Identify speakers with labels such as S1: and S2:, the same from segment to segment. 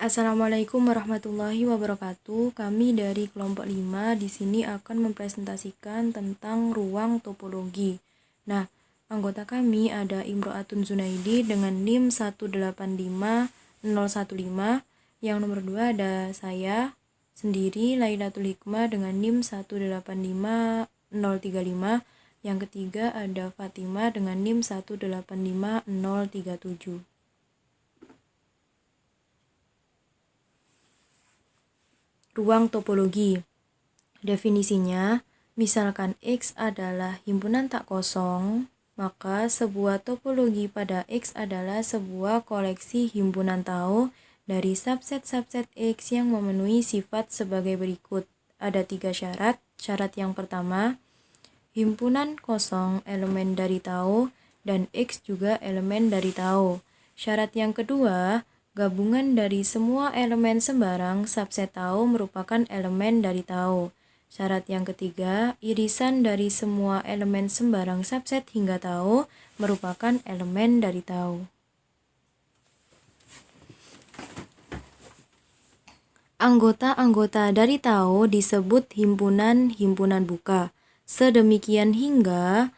S1: Assalamualaikum warahmatullahi wabarakatuh. Kami dari kelompok 5 di sini akan mempresentasikan tentang ruang topologi. Nah, anggota kami ada Imro'atun Zunaidi dengan NIM 185015. Yang nomor 2 ada saya sendiri, Lailatul Hikmah dengan NIM 185035. Yang ketiga ada Fatimah dengan NIM 185037. Ruang topologi. Definisinya, misalkan X adalah himpunan tak kosong, maka sebuah topologi pada X adalah sebuah koleksi himpunan tau dari subset-subset X yang memenuhi sifat sebagai berikut. Ada 3 syarat. Syarat yang pertama, himpunan kosong elemen dari tau dan X juga elemen dari tau. Syarat yang kedua, gabungan dari semua elemen sembarang subset tau merupakan elemen dari tau. Syarat yang ketiga, irisan dari semua elemen sembarang subset hingga tau merupakan elemen dari tau. Anggota-anggota dari tau disebut himpunan-himpunan buka. Sedemikian hingga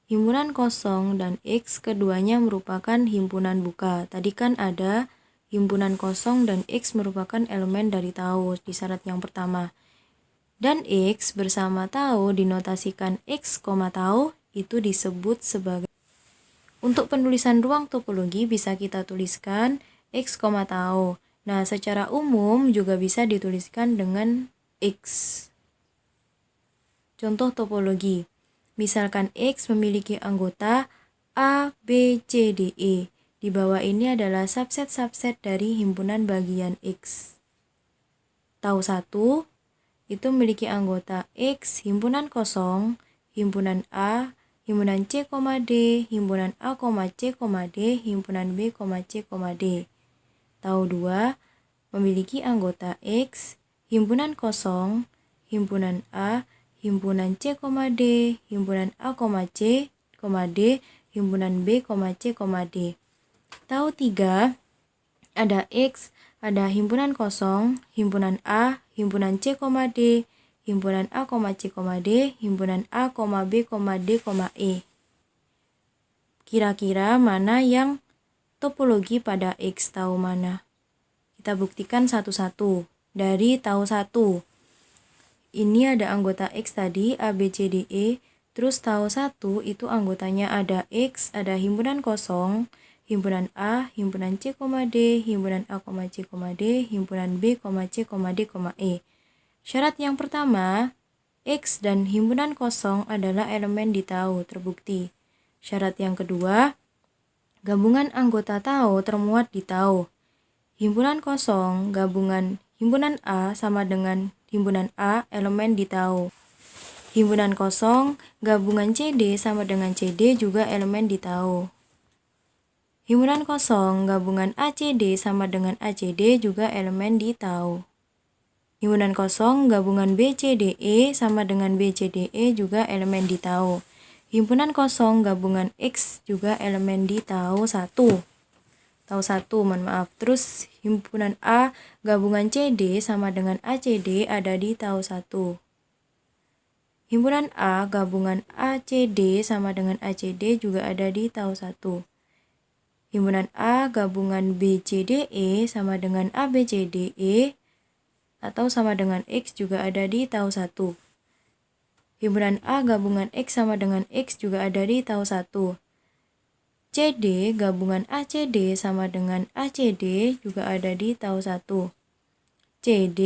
S1: himpunan kosong dan X keduanya merupakan himpunan buka. Tadi kan ada himpunan kosong dan X merupakan elemen dari tau di syarat yang pertama. Dan X bersama tau dinotasikan X, tau itu disebut sebagai. Untuk penulisan ruang topologi bisa kita tuliskan X, tau. Nah, secara umum juga bisa dituliskan dengan X. Contoh topologi. Misalkan X memiliki anggota A, B, C, D, E. Di bawah ini adalah subset-subset dari himpunan bagian X. Tau 1 itu memiliki anggota X, himpunan kosong, himpunan A, himpunan C, D, himpunan A, C, D, himpunan B, C, D. Tau 2 memiliki anggota X, himpunan kosong, himpunan A, himpunan C, D, himpunan A, C, D, himpunan B, C, D. Tau 3 ada X, ada himpunan kosong, himpunan A, himpunan C, D, himpunan A, C, D, himpunan A, B, D, E. Kira-kira mana yang topologi pada X tau mana? Kita buktikan satu-satu. Dari tau 1. Ini ada anggota X tadi, A, B, C, D, E. Terus tau 1 itu anggotanya ada X, ada himpunan kosong, himpunan A, himpunan C, D, himpunan A, C, D, himpunan B, C, D, E. Syarat yang pertama, X dan himpunan kosong adalah elemen di tau, terbukti. Syarat yang kedua, gabungan anggota tau termuat di tau. Himpunan kosong gabungan himpunan A sama dengan himpunan A elemen di tau. Himpunan kosong gabungan CD sama dengan CD juga elemen di tau. Himpunan kosong gabungan ACD sama dengan ACD juga elemen di tau. Himpunan kosong gabungan BCDE sama dengan BCDE juga elemen di tau. Himpunan kosong gabungan X juga elemen di tau 1. Tau 1, mohon maaf. Terus himpunan A gabungan CD sama dengan ACD ada di tau 1. Himpunan A gabungan ACD sama dengan ACD juga ada di tau 1. Himpunan A gabungan BCDE sama dengan ABCDE atau sama dengan X juga ada di tau 1. Himpunan A gabungan X sama dengan X juga ada di tau 1. CD gabungan ACD sama dengan ACD juga ada di tau 1. CD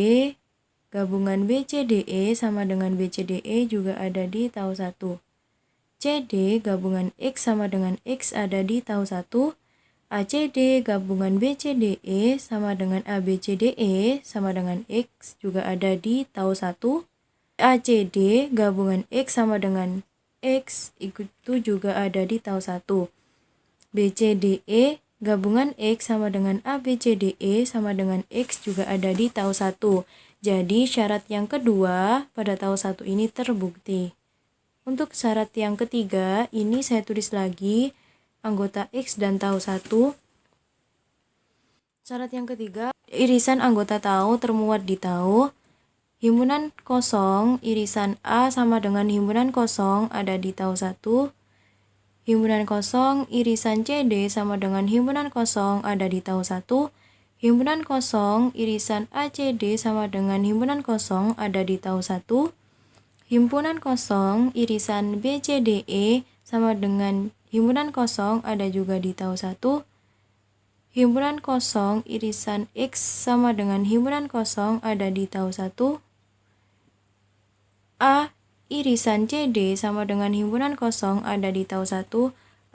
S1: gabungan BCDE sama dengan BCDE juga ada di tau 1. CD gabungan X sama dengan X ada di tau 1. ACD gabungan BCDE sama dengan ABCDE sama dengan X juga ada di tau 1. ACD gabungan X sama dengan X itu juga ada di tau 1. BCDE gabungan X sama dengan ABCDE sama dengan X juga ada di tau 1. Jadi syarat yang kedua pada tau 1 ini terbukti. Untuk syarat yang ketiga ini saya tulis lagi anggota X dan tau 1. Syarat yang ketiga irisan anggota tau termuat di tau. Himpunan kosong irisan A sama dengan himpunan kosong ada di tau 1. Himpunan kosong irisan CD sama dengan himpunan kosong ada di tau 1. Himpunan kosong irisan ACD sama dengan himpunan kosong ada di tau 1. Himpunan kosong irisan BCDE sama dengan himpunan kosong ada juga di tau 1. Himpunan kosong irisan X sama dengan himpunan kosong ada di tau 1. A irisan CD sama dengan himpunan kosong ada di tau 1.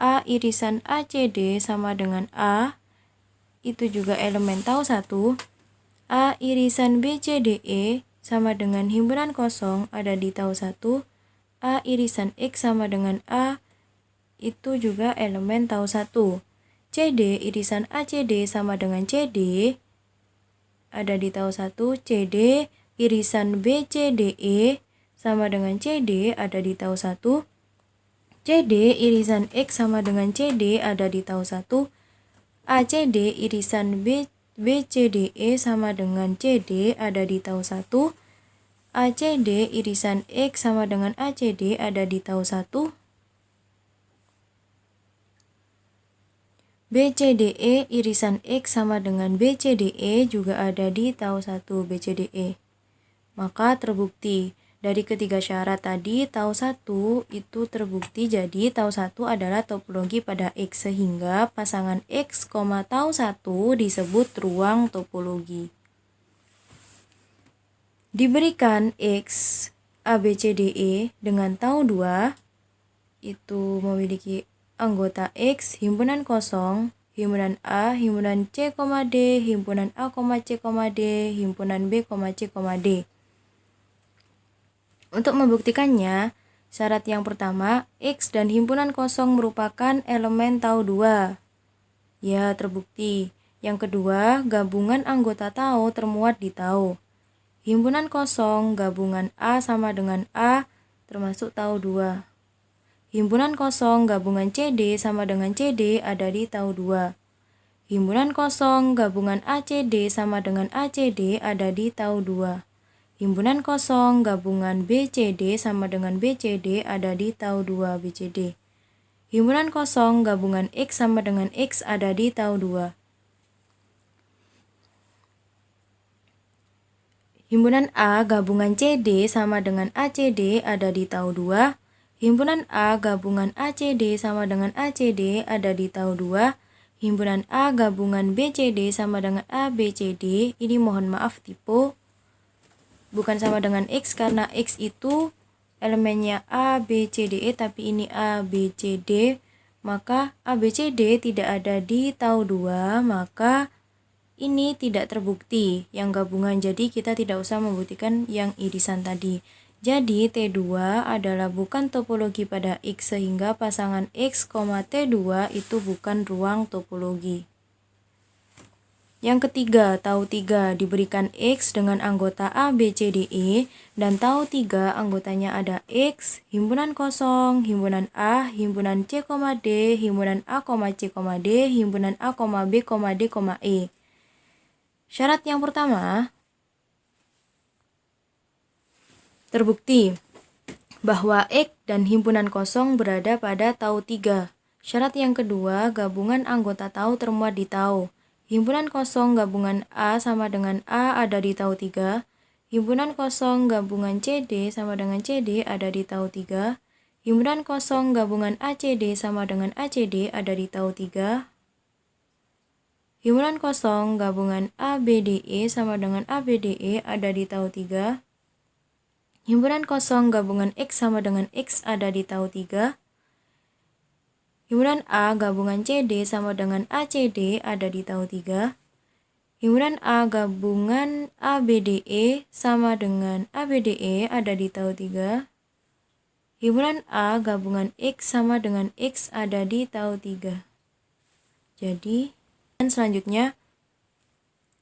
S1: A irisan ACD sama dengan A, itu juga elemen tau 1. A irisan BCDE sama dengan himpunan kosong ada di tau 1. A irisan X sama dengan A, itu juga elemen tau 1. CD irisan ACD sama dengan CD ada di tau 1. CD irisan BCDE sama dengan CD ada di tau 1. CD irisan X sama dengan CD ada di tau 1. ACD irisan BCDE sama dengan CD ada di tau 1. ACD irisan X sama dengan ACD ada di tau 1. BCDE irisan X sama dengan BCDE juga ada di tau 1 BCDE. Maka terbukti dari ketiga syarat tadi tau 1 itu terbukti, jadi tau 1 adalah topologi pada X sehingga pasangan X, tau 1 disebut ruang topologi. Diberikan X ABCDE dengan tau 2 itu memiliki anggota X, himpunan kosong, himpunan A, himpunan C, D, himpunan A, C, D, himpunan B, C, D. Untuk membuktikannya, syarat yang pertama, X dan himpunan kosong merupakan elemen tau 2. Ya, terbukti. Yang kedua, gabungan anggota tau termuat di tau. Himpunan kosong gabungan A sama dengan A termasuk tau 2. Himpunan kosong gabungan CD sama dengan CD ada di tau 2. Himpunan kosong gabungan ACD sama dengan ACD ada di tau 2. Himpunan kosong gabungan BCD sama dengan BCD ada di tau 2 BCD. Himpunan kosong gabungan X sama dengan X ada di tau 2. Himpunan A gabungan CD sama dengan ACD ada di tau 2. Himpunan A gabungan ACD sama dengan ACD ada di tau 2. Himpunan A gabungan BCD sama dengan ABCD, ini mohon maaf tipe, bukan sama dengan X karena X itu elemennya ABCDE tapi ini ABCD, maka ABCD tidak ada di tau 2, maka ini tidak terbukti yang gabungan, jadi kita tidak usah membuktikan yang irisan tadi. Jadi T2 adalah bukan topologi pada X sehingga pasangan X, T2 itu bukan ruang topologi. Yang ketiga, tau 3 diberikan X dengan anggota A, B, C, D, E dan tau 3 anggotanya ada X, himpunan kosong, himpunan A, himpunan C, D, himpunan A, C, D, himpunan A, B, D, E. Syarat yang pertama, terbukti bahwa X dan himpunan kosong berada pada tau 3. Syarat yang kedua, gabungan anggota tau termuat di tau. Himpunan kosong gabungan A sama dengan A ada di tau 3. Himpunan kosong gabungan CD sama dengan CD ada di tau 3. Himpunan kosong gabungan ACD sama dengan ACD ada di tau 3. Himpunan kosong gabungan ABDE sama dengan ABDE ada di tau 3. Himpunan kosong gabungan X sama dengan X ada di tau 3. Himpunan A gabungan CD sama dengan ACD ada di tau 3. Himpunan A gabungan ABDE sama dengan ABDE ada di tau 3. Himpunan A gabungan X sama dengan X ada di tau 3. Jadi, dan selanjutnya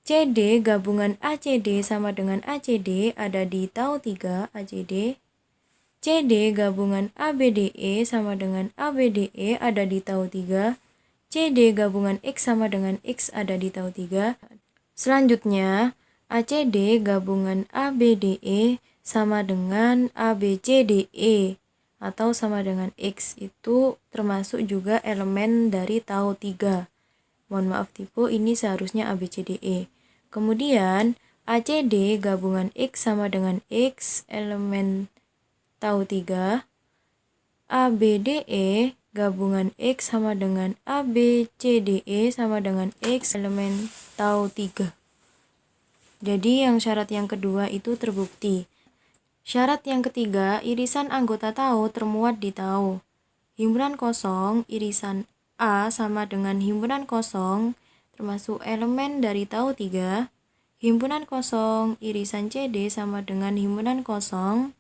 S1: CD gabungan ACD sama dengan ACD ada di tau 3 ACD. CD gabungan ABDE sama dengan ABDE ada di tau 3. CD gabungan X sama dengan X ada di tau 3. Selanjutnya, ACD gabungan ABDE sama dengan ABCDE atau sama dengan X, itu termasuk juga elemen dari tau 3. Mohon maaf tipu, ini seharusnya ABCDE. Kemudian ACD gabungan X sama dengan X, elemen tau 3. ABDE gabungan X sama dengan ABCDE sama dengan X, elemen tau 3. Jadi yang syarat yang kedua itu terbukti. Syarat yang ketiga, irisan anggota tau termuat di tau. Himpunan kosong irisan A sama dengan himpunan kosong termasuk elemen dari tau 3. Himpunan kosong irisan CD sama dengan himpunan kosong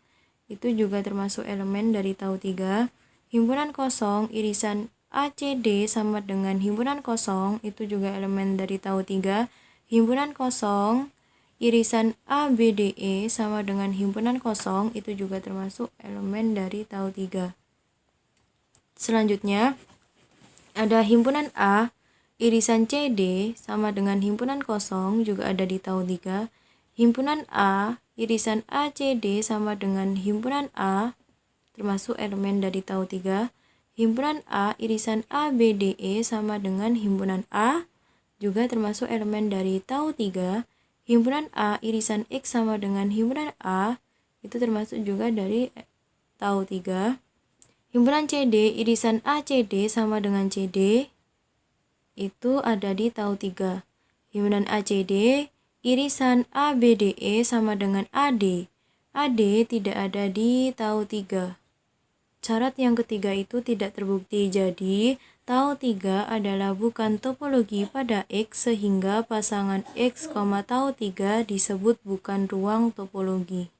S1: itu juga termasuk elemen dari tau 3. Himpunan kosong irisan ACD sama dengan himpunan kosong itu juga elemen dari tau 3. Himpunan kosong irisan ABDE sama dengan himpunan kosong itu juga termasuk elemen dari tau 3. Selanjutnya, ada himpunan A, irisan CD sama dengan himpunan kosong juga ada di tau 3. Himpunan A, irisan ACD sama dengan himpunan A, termasuk elemen dari tau 3. Himpunan A, irisan ABDE sama dengan himpunan A, juga termasuk elemen dari tau 3. Himpunan A, irisan X sama dengan himpunan A, itu termasuk juga dari tau 3. Himpunan CD, irisan ACD sama dengan CD, itu ada di tau 3. Himpunan ACD, irisan ABDE sama dengan AD. AD tidak ada di tau 3. Syarat yang ketiga itu tidak terbukti, jadi tau 3 adalah bukan topologi pada X sehingga pasangan X, tau 3 disebut bukan ruang topologi.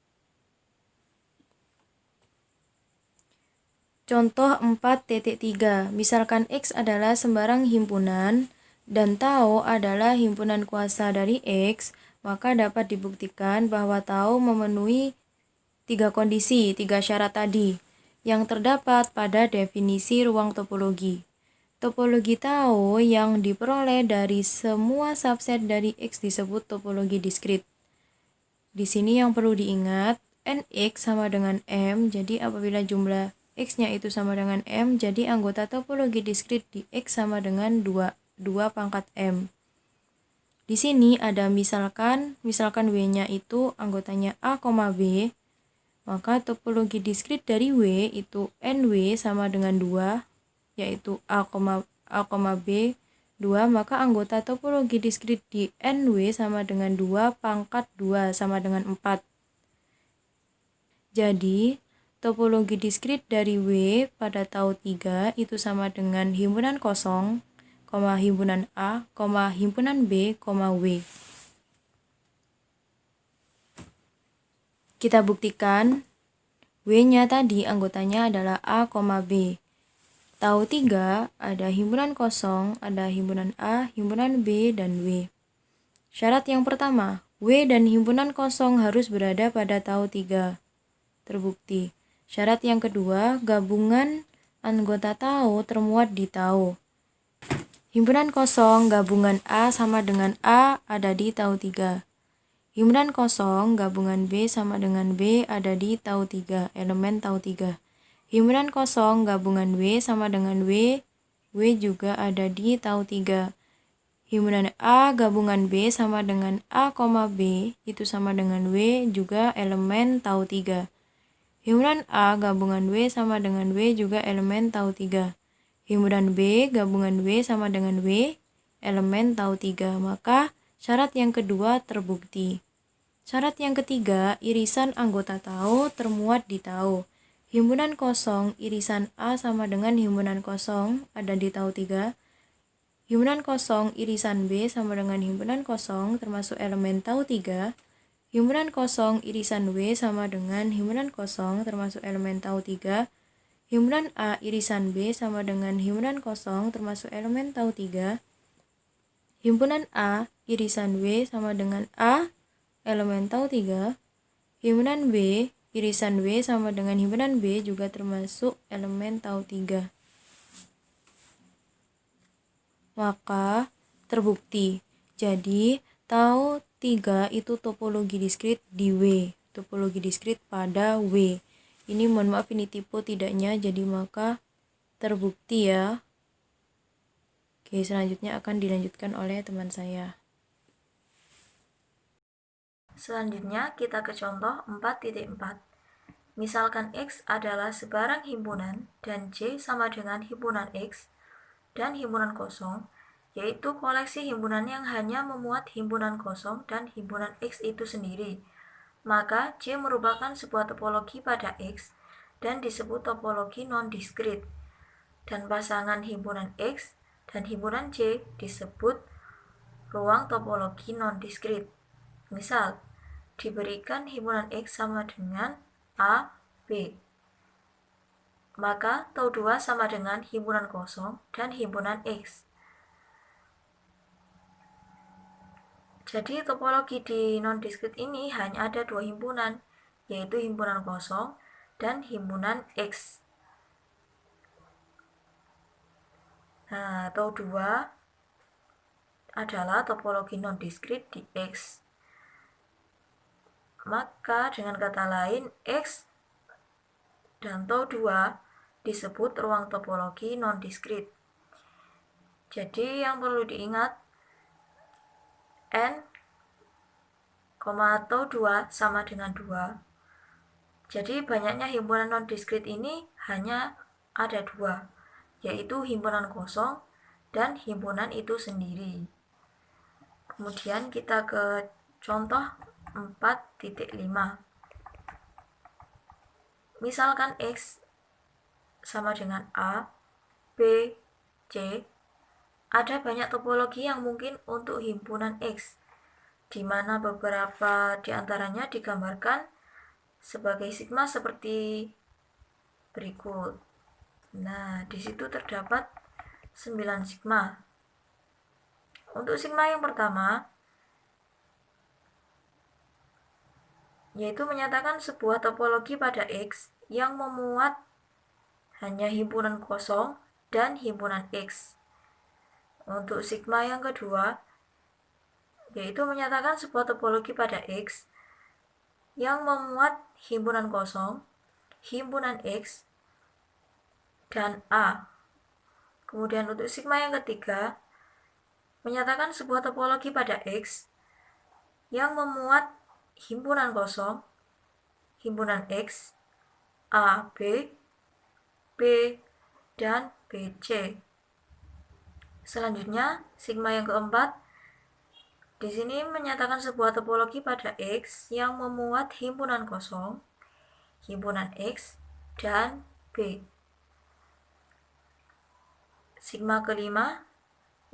S1: Contoh 4.3, misalkan X adalah sembarang himpunan dan tau adalah himpunan kuasa dari X, maka dapat dibuktikan bahwa tau memenuhi 3 kondisi, 3 syarat tadi yang terdapat pada definisi ruang topologi. Topologi tau yang diperoleh dari semua subset dari X disebut topologi diskrit. Di sini yang perlu diingat, Nx sama dengan M, jadi apabila jumlah X-nya itu sama dengan M, jadi anggota topologi diskrit di X sama dengan 2 pangkat M. Di sini ada misalkan W-nya itu anggotanya A, B, maka topologi diskrit dari W itu NW sama dengan 2, yaitu A, B, 2, maka anggota topologi diskrit di NW sama dengan 2 pangkat 2 sama dengan 4. Jadi, topologi diskrit dari W pada tau 3 itu sama dengan himpunan kosong, himpunan A, himpunan B, W. Kita buktikan W-nya tadi anggotanya adalah A, B. Tau 3 ada himpunan kosong, ada himpunan A, himpunan B, dan W. Syarat yang pertama, W dan himpunan kosong harus berada pada tau 3. Terbukti. Syarat yang kedua, gabungan anggota tau termuat di tau. Himpunan kosong gabungan A sama dengan A ada di tau 3. Himpunan kosong gabungan B sama dengan B ada di tau 3, elemen tau 3. Himpunan kosong gabungan W sama dengan W juga ada di tau 3. Himpunan A gabungan B sama dengan A, B itu sama dengan W juga elemen tau 3. Himpunan A gabungan W sama dengan W juga elemen tau 3. Himpunan B gabungan W sama dengan W, elemen tau 3. Maka syarat yang kedua terbukti. Syarat yang ketiga, irisan anggota tau termuat di tau. Himpunan kosong irisan A sama dengan himpunan kosong ada di tau 3. Himpunan kosong irisan B sama dengan himpunan kosong termasuk elemen tau 3. Himpunan kosong irisan W sama dengan himpunan kosong termasuk elemen tau 3. Himpunan A irisan B sama dengan himpunan kosong termasuk elemen tau 3. Himpunan A irisan W sama dengan A, elemen tau 3. Himpunan B irisan W sama dengan himpunan B juga termasuk elemen tau 3. Maka terbukti. Jadi Atau 3 itu topologi diskrit di W, topologi diskrit pada W. Ini mohon maaf ini tipe tidaknya, jadi maka terbukti ya. Oke, selanjutnya akan dilanjutkan oleh teman saya.
S2: Selanjutnya kita ke contoh 4.4. Misalkan X adalah sebarang himpunan dan J sama dengan himpunan X dan himpunan kosong, yaitu koleksi himpunan yang hanya memuat himpunan kosong dan himpunan X itu sendiri. Maka J merupakan sebuah topologi pada X dan disebut topologi non-diskrit. Dan pasangan himpunan X dan himpunan J disebut ruang topologi non-diskrit. Misal, diberikan himpunan X sama dengan A, B. Maka tau 2 sama dengan himpunan kosong dan himpunan X. Jadi topologi di non-diskrit ini hanya ada 2 himpunan, yaitu himpunan kosong dan himpunan X. Nah, tau 2 adalah topologi non-diskrit di X. Maka dengan kata lain, X dan tau 2 disebut ruang topologi non-diskrit. Jadi yang perlu diingat, N, tau 2 sama dengan 2. Jadi banyaknya himpunan non-diskrit ini hanya ada 2, yaitu himpunan kosong dan himpunan itu sendiri. Kemudian kita ke contoh 4.5. Misalkan X sama dengan A, B, C, ada banyak topologi yang mungkin untuk himpunan X, di mana beberapa di antaranya digambarkan sebagai sigma seperti berikut. Nah, di situ terdapat 9 sigma. Untuk sigma yang pertama, yaitu menyatakan sebuah topologi pada X yang memuat hanya himpunan kosong dan himpunan X. Untuk sigma yang kedua, yaitu menyatakan sebuah topologi pada X yang memuat himpunan kosong, himpunan X, dan A. Kemudian untuk sigma yang ketiga, menyatakan sebuah topologi pada X yang memuat himpunan kosong, himpunan X, A, B, B, dan BC. Selanjutnya, sigma yang keempat, di sini menyatakan sebuah topologi pada X yang memuat himpunan kosong, himpunan X, dan B. Sigma kelima,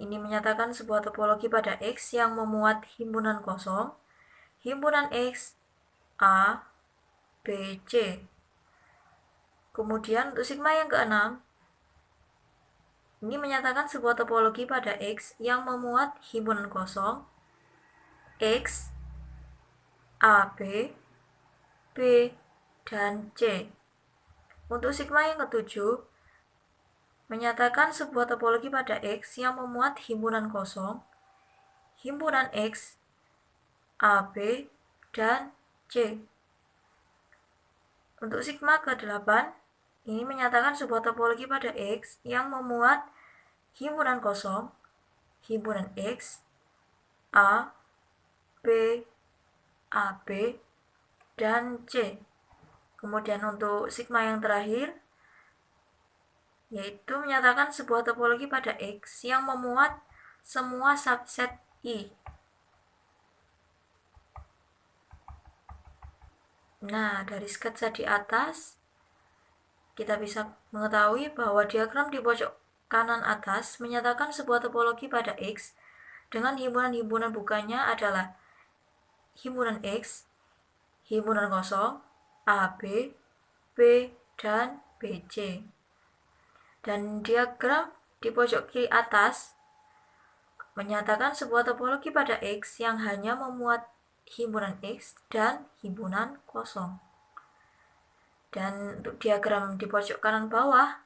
S2: ini menyatakan sebuah topologi pada X yang memuat himpunan kosong, himpunan X, A, B, C. Kemudian untuk sigma yang keenam, ini menyatakan sebuah topologi pada X yang memuat himpunan kosong, X, A, B, B, dan C. Untuk sigma yang ketujuh, menyatakan sebuah topologi pada X yang memuat himpunan kosong, himpunan X, A, B, dan C. Untuk sigma ke-8, ini menyatakan sebuah topologi pada X yang memuat himpunan kosong, himpunan X, A, B, AB, dan C. Kemudian untuk sigma yang terakhir, yaitu menyatakan sebuah topologi pada X yang memuat semua subset I. Nah, dari sketsa di atas, kita bisa mengetahui bahwa diagram di pojok kanan atas menyatakan sebuah topologi pada X dengan himpunan-himpunan bukannya adalah himpunan X, himpunan kosong, AB, B, dan BC. Dan diagram di pojok kiri atas menyatakan sebuah topologi pada X yang hanya memuat himpunan X dan himpunan kosong. Dan untuk diagram di pojok kanan bawah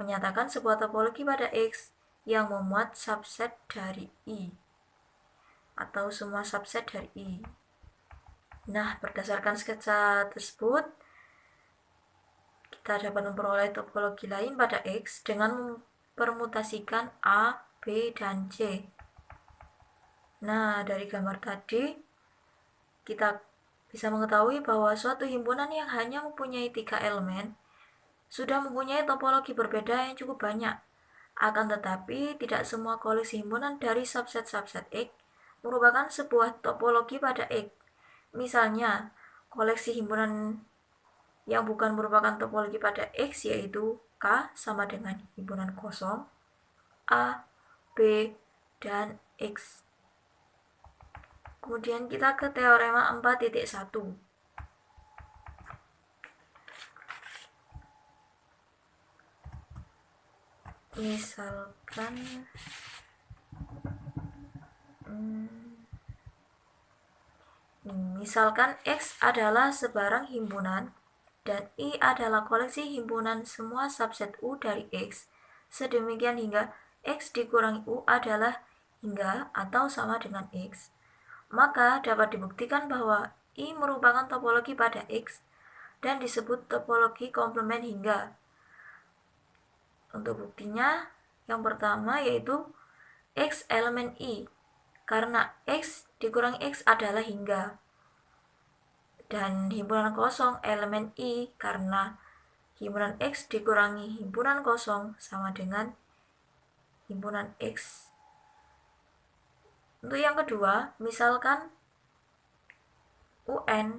S2: menyatakan sebuah topologi pada X yang memuat subset dari I. atau semua subset dari I. Nah, berdasarkan sketsa tersebut, kita dapat memperoleh topologi lain pada X dengan mempermutasikan A, B, dan C. Nah, dari gambar tadi, kita bisa mengetahui bahwa suatu himpunan yang hanya mempunyai 3 elemen sudah mempunyai topologi berbeda yang cukup banyak. Akan tetapi, tidak semua koleksi himpunan dari subset-subset X merupakan sebuah topologi pada X. Misalnya, koleksi himpunan yang bukan merupakan topologi pada X yaitu K sama dengan himpunan kosong, A, B, dan X. Kemudian kita ke teorema 4.1. Misalkan X adalah sebarang himpunan dan I adalah koleksi himpunan semua subset U dari X, sedemikian hingga X dikurangi U adalah hingga atau sama dengan X. Maka dapat dibuktikan bahwa I merupakan topologi pada X dan disebut topologi komplement hingga. Untuk buktinya, yang pertama yaitu X elemen I, karena X dikurangi X adalah hingga. Dan himpunan kosong elemen I, karena himpunan X dikurangi himpunan kosong sama dengan himpunan X. Untuk yang kedua, misalkan UA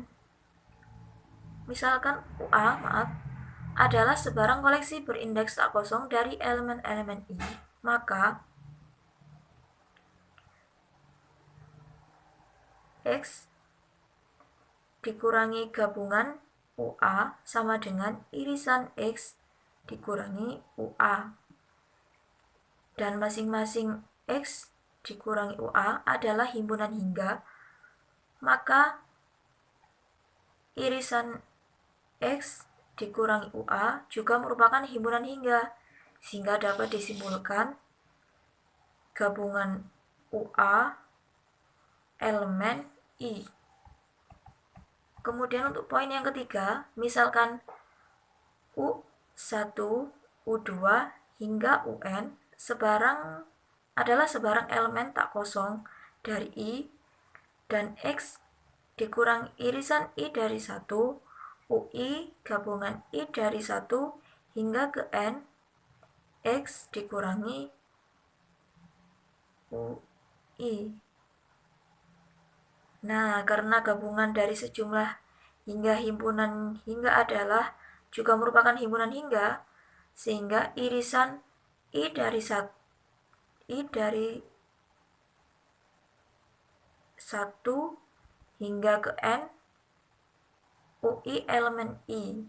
S2: adalah sebarang koleksi berindeks tak kosong dari elemen-elemen I, maka X dikurangi gabungan UA sama dengan irisan X dikurangi UA. Dan masing-masing X dikurangi UA adalah himpunan hingga, maka irisan X dikurangi UA juga merupakan himpunan hingga, sehingga dapat disimpulkan gabungan UA elemen I. Kemudian untuk poin yang ketiga, misalkan U1, U2 hingga UN adalah sebarang elemen tak kosong dari I, dan X dikurang irisan I dari 1, UI gabungan I dari 1 hingga ke N, X dikurangi UI. Nah, karena gabungan dari sejumlah hingga himpunan hingga adalah juga merupakan himpunan hingga, sehingga irisan I dari 1 hingga ke N UI elemen I.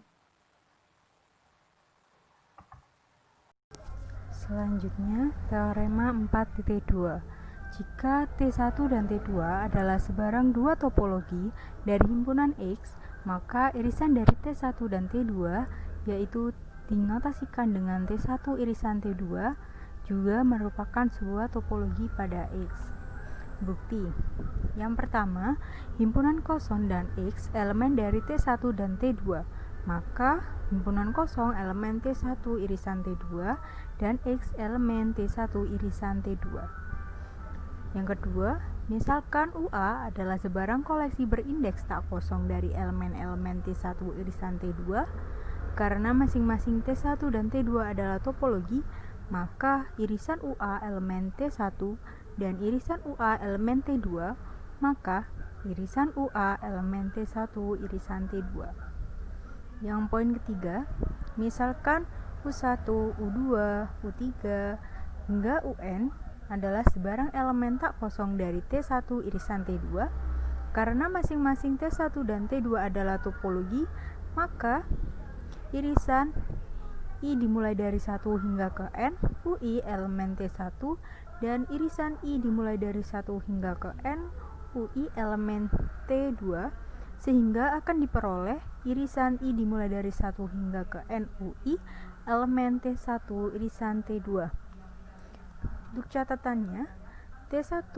S3: Selanjutnya, teorema 4.2. Jika T1 dan T2 adalah sebarang dua topologi dari himpunan X, maka irisan dari T1 dan T2, yaitu dinotasikan dengan T1 irisan T2, juga merupakan sebuah topologi pada X. Bukti. Yang pertama, himpunan kosong dan X elemen dari T1 dan T2, maka himpunan kosong elemen T1 irisan T2 dan X elemen T1 irisan T2. Yang kedua, misalkan UA adalah sebarang koleksi berindeks tak kosong dari elemen-elemen T1 irisan T2, karena masing-masing T1 dan T2 adalah topologi, maka irisan UA elemen T1 dan irisan UA elemen T2, maka irisan UA elemen T1 irisan T2. Yang poin ketiga, misalkan U1, U2, U3, hingga UN adalah sebarang elemen tak kosong dari T1 irisan T2, karena masing-masing T1 dan T2 adalah topologi, maka irisan I dimulai dari 1 hingga ke N, UI elemen T1, dan irisan I dimulai dari 1 hingga ke N, UI elemen T2, sehingga akan diperoleh irisan I dimulai dari 1 hingga ke N, UI elemen T1 irisan T2. Untuk catatannya, T1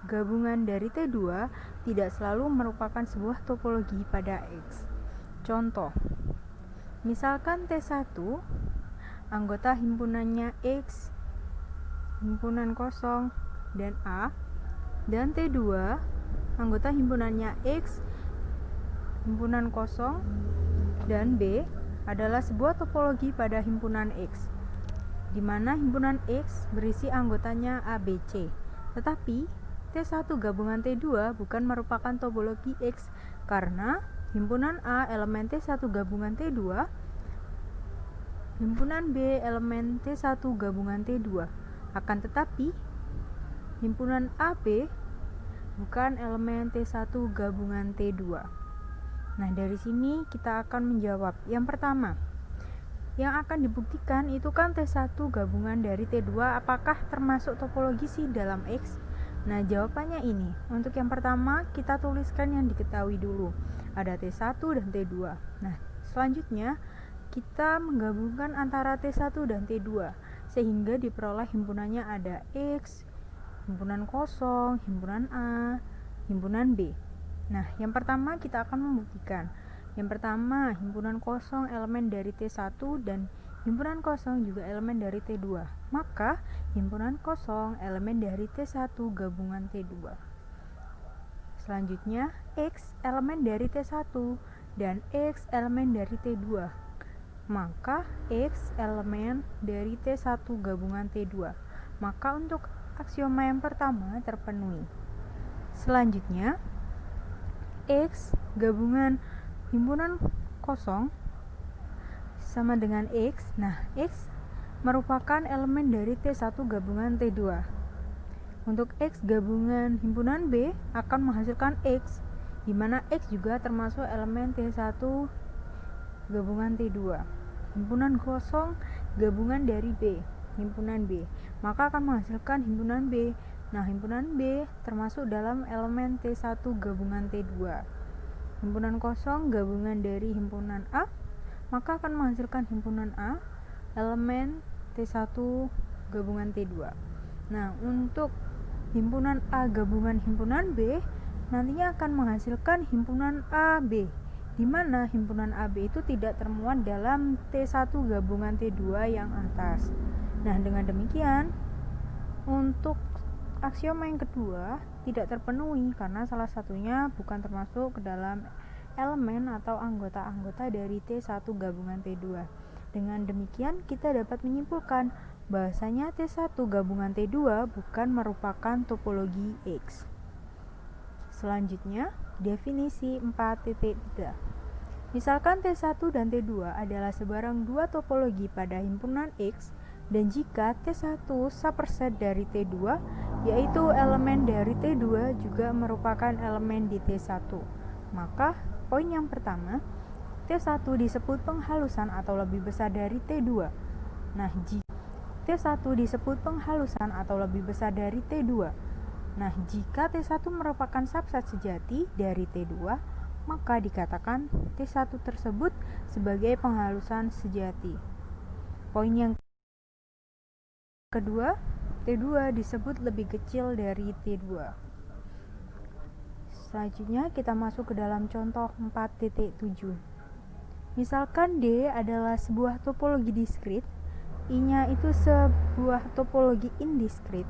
S3: gabungan dari T2 tidak selalu merupakan sebuah topologi pada X. Contoh, misalkan T1 anggota himpunannya X, himpunan kosong, dan A, dan T2 anggota himpunannya X, himpunan kosong, dan B adalah sebuah topologi pada himpunan X, di mana himpunan X berisi anggotanya A, B, C. Tetapi T1 gabungan T2 bukan merupakan topologi X karena himpunan A elemen T1 gabungan T2, himpunan B elemen T1 gabungan T2. Akan tetapi himpunan AB bukan elemen T1 gabungan T2. Nah, dari sini kita akan menjawab. Yang pertama, yang akan dibuktikan itu kan T1 gabungan dari T2 apakah termasuk topologi sih dalam X? Nah, jawabannya ini. Untuk yang pertama, kita tuliskan yang diketahui dulu. Ada T1 dan T2. Nah, selanjutnya kita menggabungkan antara T1 dan T2 sehingga diperoleh himpunannya ada X, himpunan kosong, himpunan A, himpunan B. Nah, yang pertama kita akan membuktikan. Yang pertama, himpunan kosong elemen dari T1 dan himpunan kosong juga elemen dari T2. Maka, himpunan kosong elemen dari T1 gabungan T2. Selanjutnya, X elemen dari T1 dan X elemen dari T2. Maka, X elemen dari T1 gabungan T2. Maka, untuk aksioma yang pertama terpenuhi. Selanjutnya, X gabungan himpunan kosong sama dengan X. Nah, X merupakan elemen dari T1 gabungan T2. Untuk X gabungan himpunan B akan menghasilkan X, di mana X juga termasuk elemen T1 gabungan T2. Himpunan kosong gabungan dari B, himpunan B, maka akan menghasilkan himpunan B. Nah, himpunan B termasuk dalam elemen T1 gabungan T2. Himpunan kosong gabungan dari himpunan A, maka akan menghasilkan himpunan A elemen T1 gabungan T2. Nah, untuk himpunan A gabungan himpunan B nantinya akan menghasilkan himpunan AB, di mana himpunan AB itu tidak termuat dalam T1 gabungan T2 yang atas. Nah, dengan demikian untuk aksioma yang kedua tidak terpenuhi karena salah satunya bukan termasuk ke dalam elemen atau anggota-anggota dari T1 gabungan T2. Dengan demikian kita dapat menyimpulkan bahwasanya T1 gabungan T2 bukan merupakan topologi X. Selanjutnya, definisi 4.3. Misalkan T1 dan T2 adalah sebarang dua topologi pada himpunan X, dan jika T1 subset dari T2, yaitu elemen dari T2 juga merupakan elemen di T1, maka poin yang pertama, T1 disebut penghalusan atau lebih besar dari T2. Nah, jika T1 disebut penghalusan atau lebih besar dari T2. Nah, jika T1 merupakan subset sejati dari T2, maka dikatakan T1 tersebut sebagai penghalusan sejati. Poin yang kedua, T2 disebut lebih kecil dari T2. Selanjutnya kita masuk ke dalam contoh 4.7. Misalkan D adalah sebuah topologi diskrit, I-nya itu sebuah topologi indiskrit,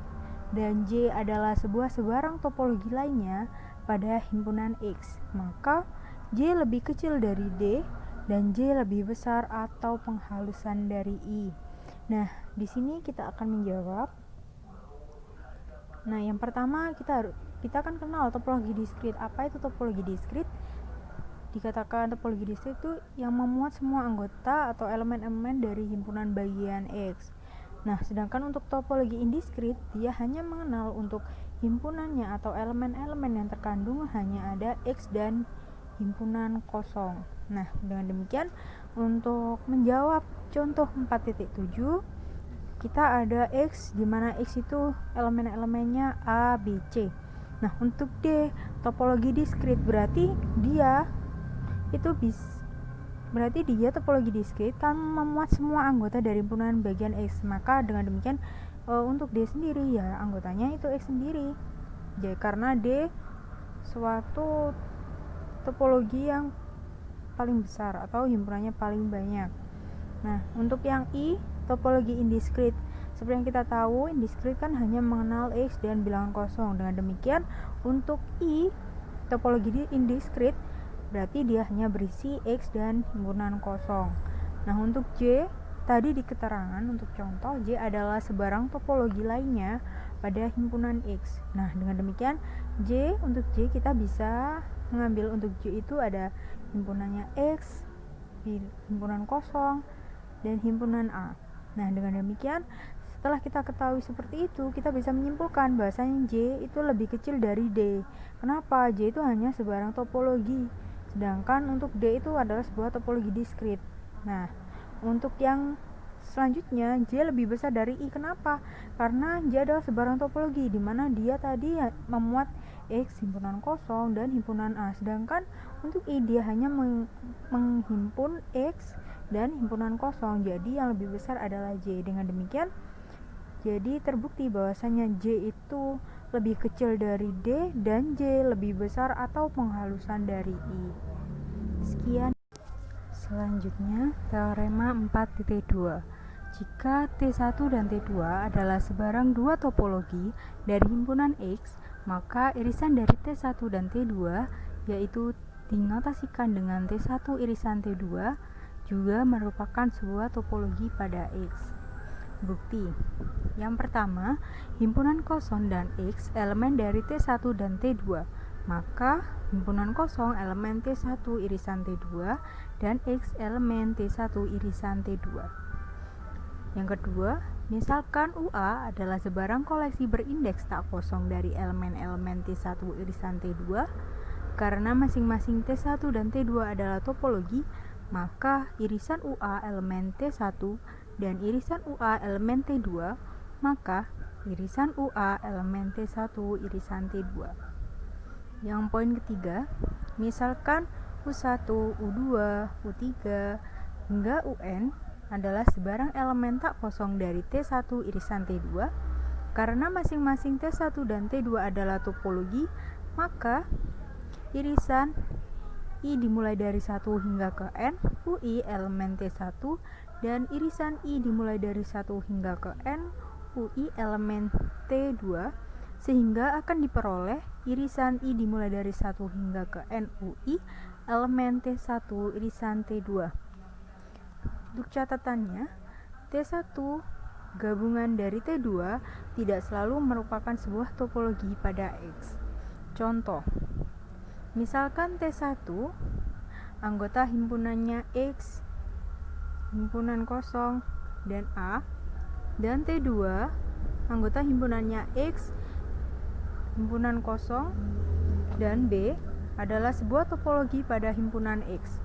S3: dan J adalah sebuah sebarang topologi lainnya pada himpunan X, maka J lebih kecil dari D dan J lebih besar atau penghalusan dari I. Nah, di sini kita akan menjawab. Nah, yang pertama kita akan kenal topologi diskrit. Apa itu topologi diskrit? Dikatakan topologi diskrit itu yang memuat semua anggota atau elemen-elemen dari himpunan bagian X. Nah, sedangkan untuk topologi indiskrit, dia hanya mengenal untuk himpunannya atau elemen-elemen yang terkandung hanya ada X dan himpunan kosong. Nah, dengan demikian untuk menjawab contoh 4.7, kita ada X, di mana X itu elemen-elemennya A, B, C. Nah, untuk D, topologi diskrit berarti dia topologi diskrit kan memuat semua anggota dari himpunan bagian X. Maka dengan demikian untuk D sendiri ya anggotanya itu X sendiri. karena D suatu topologi yang paling besar atau himpunannya paling banyak. Nah, untuk yang I, topologi indiskrit. Seperti yang kita tahu, indiskrit kan hanya mengenal X dan bilangan kosong. Dengan demikian, untuk I, topologi indiskrit, berarti dia hanya berisi X dan himpunan kosong. Nah, untuk J, tadi di keterangan untuk contoh, J adalah sebarang topologi lainnya pada himpunan X. Nah, dengan demikian, untuk J kita bisa mengambil untuk J itu ada himpunannya X, himpunan kosong, dan himpunan A. Nah, dengan demikian, setelah kita ketahui seperti itu, kita bisa menyimpulkan bahwasanya J itu lebih kecil dari D. Kenapa? J itu hanya sebarang topologi, sedangkan untuk D itu adalah sebuah topologi diskrit. Nah, untuk yang selanjutnya, J lebih besar dari I. Kenapa? Karena J adalah sebarang topologi, di mana dia tadi memuat X, himpunan kosong, dan himpunan A. Sedangkan untuk I, dia hanya menghimpun X dan himpunan kosong. Jadi yang lebih besar adalah J. Dengan demikian, jadi terbukti bahwasanya J itu lebih kecil dari D dan J lebih besar atau penghalusan dari I. Sekian. Selanjutnya, teorema 4.2. Jika T1 dan T2 adalah sebarang dua topologi dari himpunan X, maka irisan dari T1 dan T2, yaitu dinotasikan dengan T1 irisan T2, juga merupakan sebuah topologi pada X. Bukti. Yang pertama, himpunan kosong dan X elemen dari T1 dan T2, maka himpunan kosong elemen T1 irisan T2 dan X elemen T1 irisan T2. Yang kedua, misalkan UA adalah sebarang koleksi berindeks tak kosong dari elemen-elemen T1 irisan T2, karena masing-masing T1 dan T2 adalah topologi, maka irisan UA elemen T1 dan irisan UA elemen T2, maka irisan UA elemen T1 irisan T2. Yang poin ketiga, misalkan U1, U2, U3, hingga UN adalah sebarang elemen tak kosong dari T1 irisan T2, karena masing-masing T1 dan T2 adalah topologi, maka irisan I dimulai dari 1 hingga ke N, UI elemen T1, dan irisan I dimulai dari 1 hingga ke N, UI elemen T2, sehingga akan diperoleh irisan I dimulai dari 1 hingga ke N, UI elemen T1 irisan T2. Untuk catatannya, T1 gabungan dari T2 tidak selalu merupakan sebuah topologi pada X. Contoh, misalkan T1 anggota himpunannya X, himpunan kosong, dan A, dan T2 anggota himpunannya X, himpunan kosong, dan B adalah sebuah topologi pada himpunan X,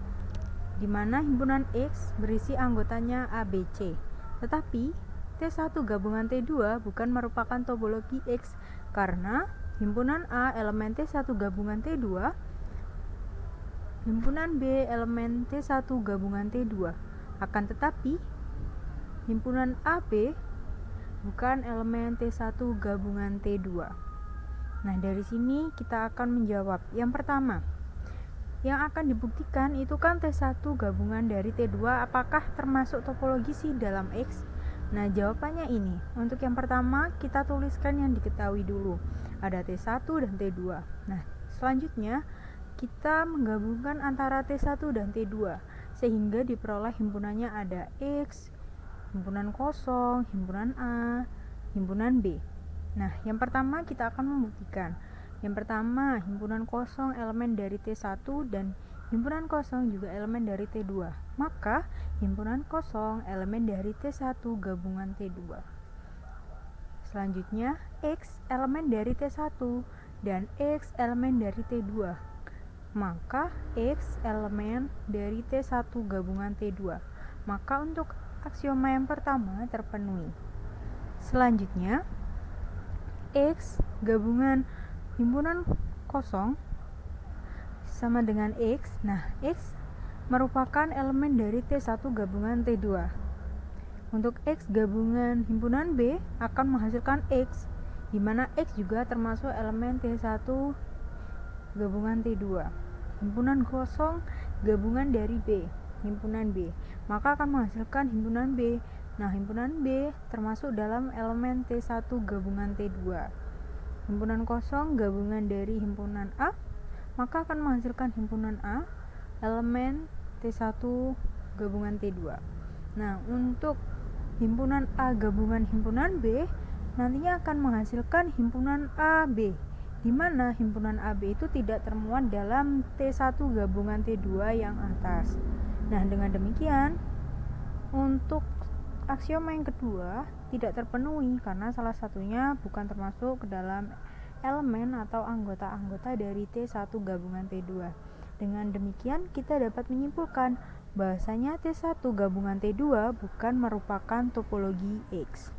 S3: di mana himpunan X berisi anggotanya A, B, C. Tetapi T1 gabungan T2 bukan merupakan topologi X karena himpunan A elemen T1 gabungan T2, himpunan B elemen T1 gabungan T2. Akan tetapi himpunan AB bukan elemen T1 gabungan T2. Nah, dari sini kita akan menjawab. Yang pertama, yang akan dibuktikan itu kan T1 gabungan dari T2 apakah termasuk topologi sih dalam X? Nah, jawabannya ini. Untuk yang pertama, kita tuliskan yang diketahui dulu. Ada T1 dan T2. Nah, selanjutnya kita menggabungkan antara T1 dan T2 sehingga diperoleh himpunannya ada X, himpunan kosong, himpunan A, himpunan B. Nah, yang pertama kita akan membuktikan. Yang pertama, himpunan kosong elemen dari T1 dan himpunan kosong juga elemen dari T2. Maka, himpunan kosong elemen dari T1 gabungan T2. Selanjutnya, X elemen dari T1 dan X elemen dari T2. Maka, X elemen dari T1 gabungan T2. Maka, untuk aksioma yang pertama terpenuhi. Selanjutnya, X gabungan himpunan kosong sama dengan X. Nah, X merupakan elemen dari T1 gabungan T2. Untuk X gabungan himpunan B akan menghasilkan X di mana X juga termasuk elemen T1 gabungan T2. Himpunan kosong gabungan dari B, himpunan B, maka akan menghasilkan himpunan B. Nah, himpunan B termasuk dalam elemen T1 gabungan T2. Himpunan kosong gabungan dari himpunan A, maka akan menghasilkan himpunan A, elemen T1 gabungan T2. Nah, untuk himpunan A gabungan himpunan B nantinya akan menghasilkan himpunan AB, di mana himpunan AB itu tidak termuat dalam T1 gabungan T2 yang atas. Nah, dengan demikian untuk aksioma yang kedua tidak terpenuhi karena salah satunya bukan termasuk ke dalam elemen atau anggota-anggota dari T1 gabungan T2. Dengan demikian kita dapat menyimpulkan bahwasanya T1 gabungan T2 bukan merupakan topologi X.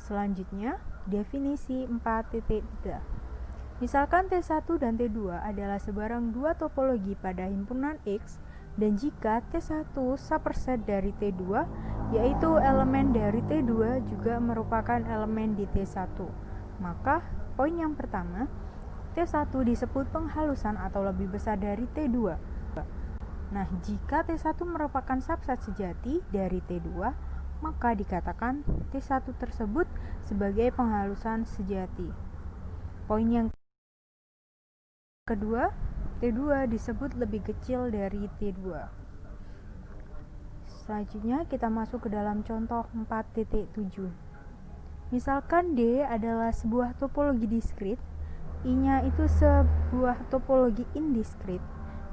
S3: Selanjutnya, definisi 4.3. Misalkan T1 dan T2 adalah sebarang dua topologi pada himpunan X, dan jika T1 subset dari T2, yaitu elemen dari T2 juga merupakan elemen di T1, maka poin yang pertama, T1 disebut penghalusan atau lebih besar dari T2. Nah, jika T1 merupakan subset sejati dari T2, maka dikatakan T1 tersebut sebagai penghalusan sejati. Poin yang kedua, T2 disebut lebih kecil dari T2. Selanjutnya kita masuk ke dalam contoh 4.7. Misalkan D adalah sebuah topologi diskrit, I-nya itu sebuah topologi indiskrit,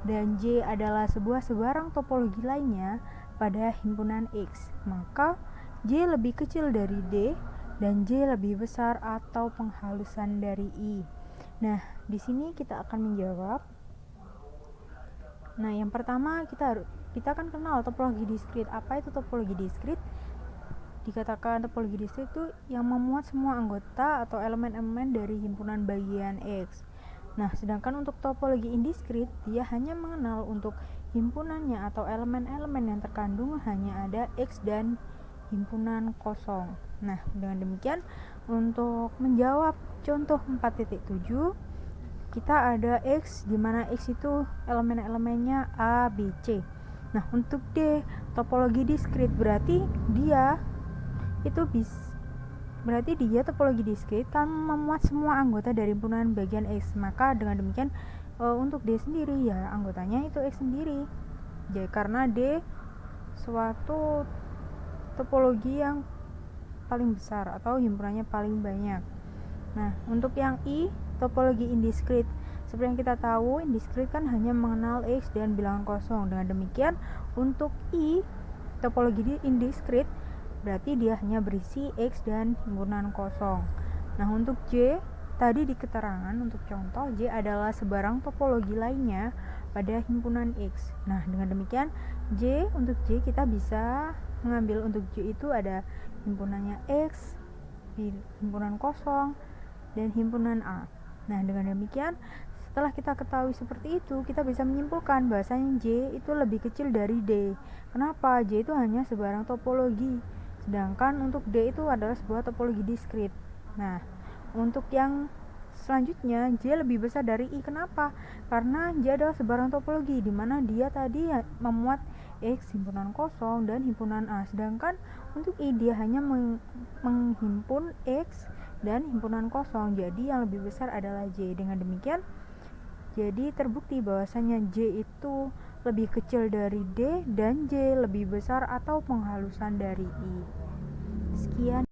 S3: dan J adalah sebuah sebarang topologi lainnya pada himpunan X, maka J lebih kecil dari D dan J lebih besar atau penghalusan dari I. Nah, di sini kita akan menjawab. Nah, yang pertama kita akan kenal topologi diskrit. Apa itu topologi diskrit? Dikatakan topologi diskrit itu yang memuat semua anggota atau elemen-elemen dari himpunan bagian X. Nah, sedangkan untuk topologi indiskrit, dia hanya mengenal untuk himpunannya atau elemen-elemen yang terkandung hanya ada X dan himpunan kosong. Nah, dengan demikian untuk menjawab contoh 4.7, kita ada X, di mana X itu elemen-elemennya A, B, C. Nah, untuk D, topologi diskrit berarti dia topologi diskrit kan memuat semua anggota dari himpunan bagian X. Maka dengan demikian untuk D sendiri ya anggotanya itu X sendiri. Jadi karena D suatu topologi yang paling besar atau himpunannya paling banyak. Nah, untuk yang I, topologi indiskrit. Seperti yang kita tahu, indiskrit kan hanya mengenal X dan bilangan kosong. Dengan demikian, untuk I, topologi indiskrit berarti dia hanya berisi X dan himpunan kosong. Nah, untuk J, tadi di keterangan untuk contoh, J adalah sebarang topologi lainnya pada himpunan X. Nah, dengan demikian untuk J kita bisa mengambil untuk J itu ada himpunannya X, himpunan kosong, dan himpunan A. Nah, dengan demikian setelah kita ketahui seperti itu, kita bisa menyimpulkan bahwasanya J itu lebih kecil dari D. Kenapa? J itu hanya sebarang topologi, sedangkan untuk D itu adalah sebuah topologi diskrit. Nah, untuk yang selanjutnya J lebih besar dari I. Kenapa? Karena J adalah sebarang topologi di mana dia tadi memuat X, himpunan kosong, dan himpunan A. Sedangkan untuk I dia hanya menghimpun X dan himpunan kosong. Jadi yang lebih besar adalah J. Dengan demikian jadi terbukti bahwasanya J itu lebih kecil dari D dan J lebih besar atau penghalusan dari I. Sekian.